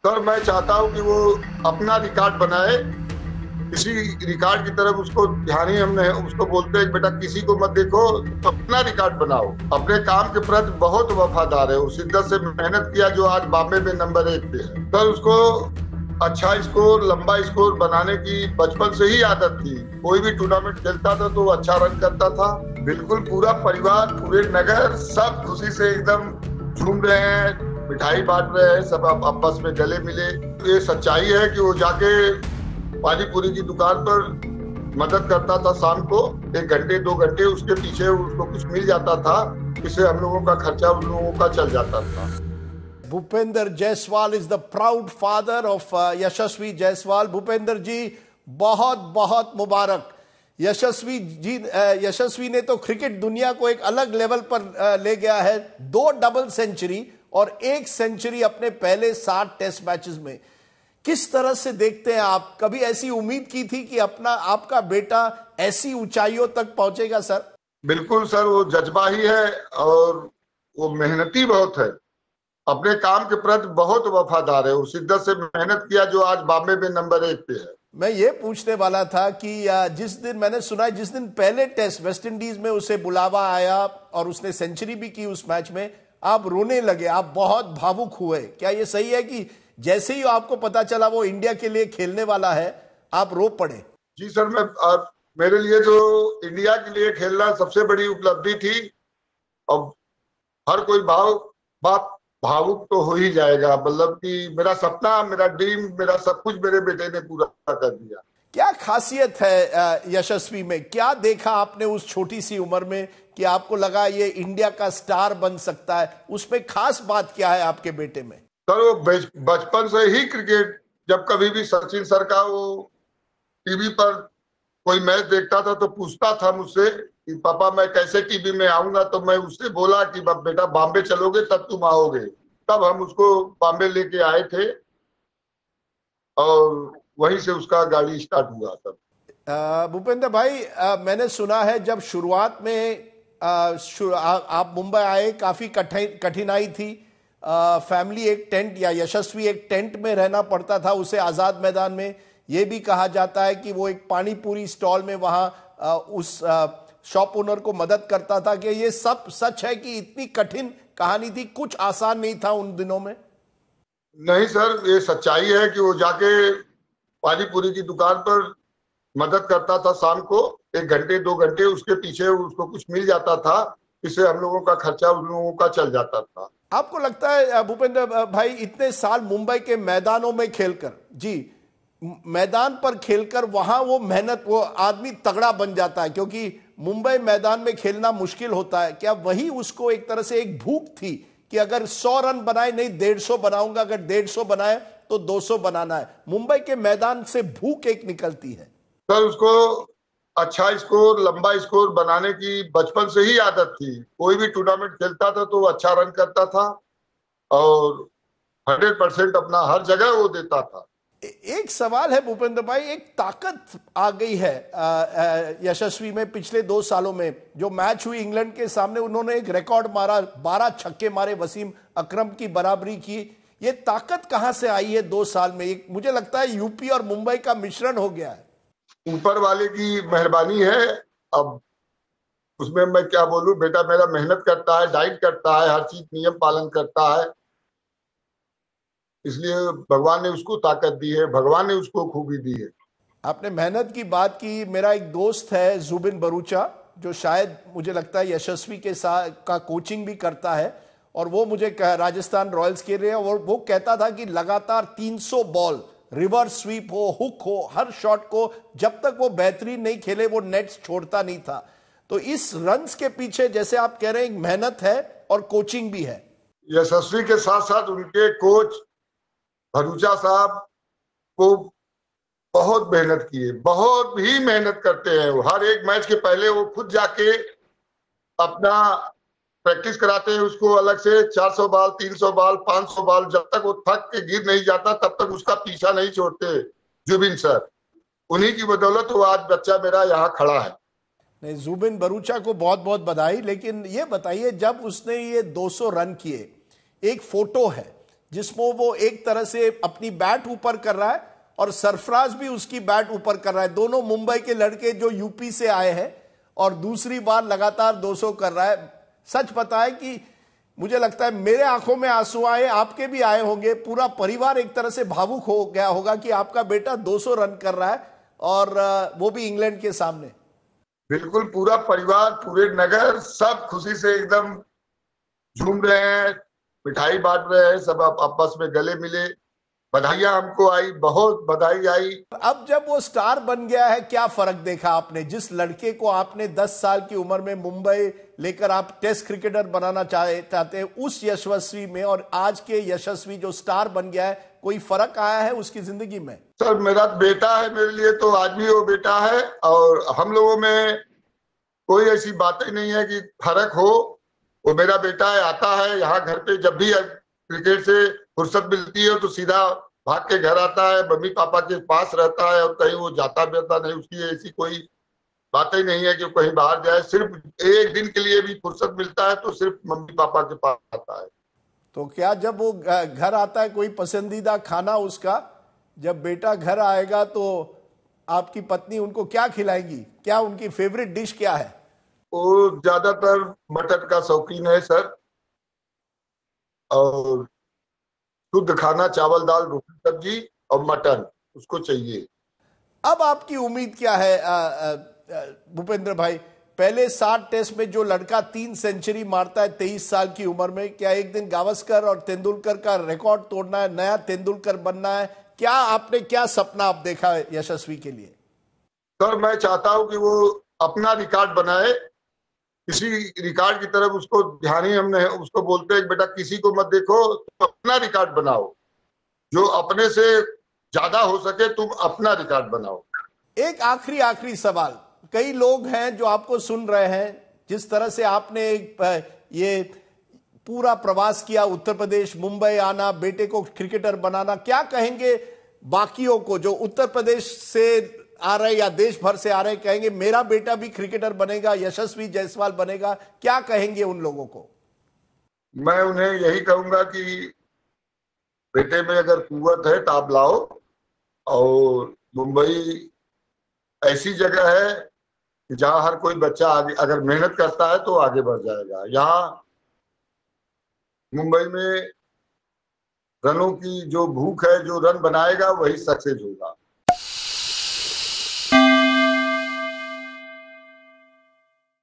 Sir मैं चाहता हूं कि वो अपना रिकॉर्ड बनाए। किसी रिकॉर्ड की तरफ उसको ध्यान ही हम नहीं, उसको बोलते हैं कि बेटा किसी को मत देखो, अपना रिकॉर्ड बनाओ। अपने काम के प्रति बहुत वफादार है, वो शिद्दत से मेहनत किया जो आज बॉम्बे में नंबर 1 पे है। सर उसको अच्छा स्कोर, लंबा स्कोर बनाने की बचपन से ही आदत थी। कोई भी टूर्नामेंट खेलता था तो वो अच्छा रन करता था। बिल्कुल पूरा परिवार, पूरे नगर सब खुशी से एकदम झूम रहे हैं, मिठाई बांट रहे हैं, सब आपस में गले मिले। ये सच्चाई है कि वो जाके पानी पूरी की दुकान पर मदद करता था शाम को 1 घंटे 2 घंटे, उसके पीछे उसको कुछ मिल जाता था, इससे हम लोगों का खर्चा उन लोगों का चल जाता था। Bhupendra Jaiswal is the proud father of Yashasvi Jaiswal. Bhupendra ji बहुत बहुत मुबारक। यशस्वी ने तो क्रिकेट दुनिया को एक अलग लेवल पर ले गया है। 2 डबल सेंचुरी और 1 सेंचुरी अपने पहले 60 टेस्ट मैचेस में। किस तरह से देखते हैं आप? कभी ऐसी उम्मीद की थी कि आपका बेटा ऐसी ऊंचाइयों तक पहुंचेगा सर? बिल्कुल सर, वो जज्बा ही है और वो मेहनती बहुत है। अपने काम के प्रति बहुत वफादार है, वो शिद्दत से मेहनत किया जो आज बॉम्बे में नंबर 1 पे है। मैं ये पूछने वाला था कि जिस दिन मैंने सुना है, जिस दिन पहले टेस्ट वेस्ट इंडीज में उसे बुलावा आया और उसने सेंचुरी भी की उस मैच में, आप रोने लगे, आप बहुत भावुक हुए। क्या ये सही है कि जैसे ही आपको पता चला वो इंडिया के लिए खेलने वाला है, आप रो पड़े? जी सर, मेरे लिए तो इंडिया के लिए खेलना सबसे बड़ी उपलब्धि थी। अब हर कोई बाप भावुक तो हो ही जाएगा। मतलब कि मेरा सपना, मेरा ड्रीम, मेरा सब कुछ मेरे बेटे ने पूरा कर दिया। क्या खासियत है यशस्वी में? क्या देखा आपने उस छोटी सी उम्र में कि आपको लगा ये इंडिया का स्टार बन सकता है? उसमें खास बात क्या है आपके बेटे में? सर वो बचपन से ही क्रिकेट, जब कभी भी सचिन सर का वो टीवी पर कोई मैच देखता था तो पूछता था मुझसे कि पापा मैं कैसे टीवी में आऊंगा, तो मैं उससे बोला कि बेटा बॉम्बे चलोगे तब तुम आओगे। तब हम उसको बॉम्बे लेके आए थे और वहीं से उसका गाड़ी स्टार्ट हुआ तब। भूपेंद्र भाई, मैंने सुना है जब शुरुआत में आप मुंबई आए, काफी कठिनाई थी। फैमिली एक टेंट या यशस्वी एक टेंट में रहना पड़ता था उसे आजाद मैदान में। यह भी कहा जाता है कि वो एक पानी पूरी स्टॉल में वहां उस शॉप ओनर को मदद करता था। कि ये सब सच है कि इतनी कठिन कहानी थी? कुछ आसान नहीं था उन दिनों में? नहीं सर, ये सच्चाई है कि वो जाके पानी पूरी की दुकान पर मदद करता था शाम को 1 घंटे 2 घंटे, उसके पीछे उसको कुछ मिल जाता था, इससे हम लोगों का खर्चा उन लोगों का चल जाता था। आपको लगता है भूपेंद्र भाई, इतने साल मुंबई के मैदानों में खेलकर, जी मैदान पर खेलकर वहां वो मेहनत, वो आदमी तगड़ा बन जाता है क्योंकि मुंबई मैदान में खेलना मुश्किल होता है। क्या वही उसको एक तरह से एक भूख थी कि अगर 100 रन बनाए, नहीं 150 बनाऊंगा, अगर 150 बनाए तो 200 बनाना है? मुंबई के मैदान से भूख एक निकलती है। सर उसको अच्छा स्कोर, लंबा स्कोर बनाने की बचपन से ही आदत थी। कोई भी टूर्नामेंट खेलता था तो वो अच्छा रन करता था और 100% अपना हर जगह वो देता था। एक सवाल है भूपेंद्र भाई, एक ताकत आ गई है यशस्वी में पिछले 2 सालों में। जो मैच हुई इंग्लैंड के सामने, उन्होंने एक रिकॉर्ड मारा, 12 छक्के मारे, वसीम अकरम की बराबरी की। ये ताकत कहां से आई है 2 साल में? एक मुझे लगता है यूपी और मुंबई का मिश्रण हो गया है। ऊपर वाले की मेहरबानी है। अब उसमें मैं क्या बोलूं, बेटा मेरा मेहनत करता है, डाइट करता है, हर चीज नियम पालन करता है, इसलिए भगवान ने उसको ताकत दी है, भगवान ने उसको खूबी दी है। आपने मेहनत की बात की। मेरा एक दोस्त है जुबिन बरूचा, जो शायद मुझे लगता है यशस्वी के साथ का कोचिंग भी करता है, और वो मुझे राजस्थान रॉयल्स के लिए, और वो कहता था कि लगातार 300 बॉल, रिवर्स स्वीप हो, हुक हो, हर शॉट को जब तक वो बेहतरीन नहीं खेले वो नेट्स छोड़ता नहीं था। तो इस रन्स के पीछे, जैसे आप कह रहे हैं, मेहनत है और कोचिंग भी है। यशस्वी के साथ साथ उनके कोच भरूचा साहब को बहुत मेहनत की है, बहुत ही मेहनत करते हैं। वो हर एक मैच के पहले वो खुद जाके अपना प्रैक्टिस कराते हैं उसको अलग से। 400 बॉल, 300 बॉल, 500 बॉल, जब तक वो थक के गिर नहीं जाता तब तक उसका पीछा नहीं छोड़ते जुबिन सर। उन्हीं की बदौलत वो आज बच्चा मेरा यहाँ खड़ा है। नहीं, जुबिन बरूचा को बहुत बहुत बधाई। लेकिन ये बताइए, जब उसने ये 200 रन किए, एक फोटो है जिसमें वो एक तरह से अपनी बैट ऊपर कर रहा है और सरफराज भी उसकी बैट ऊपर कर रहा है। दोनों मुंबई के लड़के जो यूपी से आए हैं और दूसरी बार लगातार 200 कर रहा है। सच बताएं कि मुझे लगता है मेरे आंखों में आंसू आए, आपके भी आए होंगे, पूरा परिवार एक तरह से भावुक हो गया होगा कि आपका बेटा 200 रन कर रहा है और वो भी इंग्लैंड के सामने। बिल्कुल, पूरा परिवार, पूरे नगर सब खुशी से एकदम झूम रहे हैं, मिठाई बांट रहे हैं, सब आपस में गले मिले, बधाइयां हमको आई, बहुत बधाई आई। अब जब वो स्टार बन गया है, क्या फर्क देखा आपने? जिस लड़के को आपने 10 साल की उम्र में मुंबई लेकर आप टेस्ट क्रिकेटर बनाना चाहते हैं, उस यशस्वी में और आज के यशस्वी जो स्टार बन गया है, कोई फर्क आया है उसकी जिंदगी में? सर, मेरा बेटा है, मेरे लिए तो आज भी वो बेटा है और हम लोगों में कोई ऐसी बातें नहीं है कि फर्क हो। वो मेरा बेटा है, आता है यहाँ घर पे, जब भी क्रिकेट से फुर्सत मिलती है तो सीधा भाग के घर आता है, मम्मी पापा के पास रहता है और कहीं वो जाता बेता नहीं। उसकी ऐसी कोई बात ही नहीं है कि वो कहीं बाहर जाए। सिर्फ एक दिन के लिए भी फुर्सत मिलता है तो सिर्फ मम्मी पापा के पास आता है। तो क्या जब वो घर आता है, कोई पसंदीदा खाना उसका, जब बेटा घर आएगा तो आपकी पत्नी उनको क्या खिलाएगी? क्या उनकी फेवरेट डिश क्या है? वो ज्यादातर मटन का शौकीन है सर, और शुद्ध खाना, चावल दाल रोटी सब्जी और मटन उसको चाहिए। अब आपकी उम्मीद क्या है भूपेंद्र भाई? पहले 60 टेस्ट में जो लड़का 3 सेंचुरी मारता है 23 साल की उम्र में, क्या एक दिन गावस्कर और तेंदुलकर का रिकॉर्ड तोड़ना है, नया तेंदुलकर बनना है? क्या आपने, क्या सपना आप देखा है यशस्वी के लिए? सर, मैं चाहता हूं कि वो अपना रिकॉर्ड बनाए। किसी रिकॉर्ड की तरफ उसको ध्यान ही हमने उसको बोलते हैं बेटा किसी को मत देखो, तुम अपना रिकॉर्ड बनाओ, जो अपने से ज्यादा हो सके तुम अपना रिकॉर्ड बनाओ। एक आखिरी सवाल, कई लोग हैं जो आपको सुन रहे हैं, जिस तरह से आपने ये पूरा प्रवास किया, उत्तर प्रदेश, मुंबई आना, बेटे को क्रिकेटर बनाना, क्या कहेंगे बाकियों को जो उत्तर प्रदेश से आ रहे या देश भर से आ रहे, कहेंगे मेरा बेटा भी क्रिकेटर बनेगा, यशस्वी जायसवाल बनेगा, क्या कहेंगे उन लोगों को? मैं उन्हें यही कहूंगा कि बेटे में अगर कुव्वत है तो आप लाओ, और मुंबई ऐसी जगह है कि जहां हर कोई बच्चा आगे अगर मेहनत करता है तो आगे बढ़ जाएगा। यहाँ मुंबई में रनों की जो भूख है, जो रन बनाएगा वही सक्सेस होगा।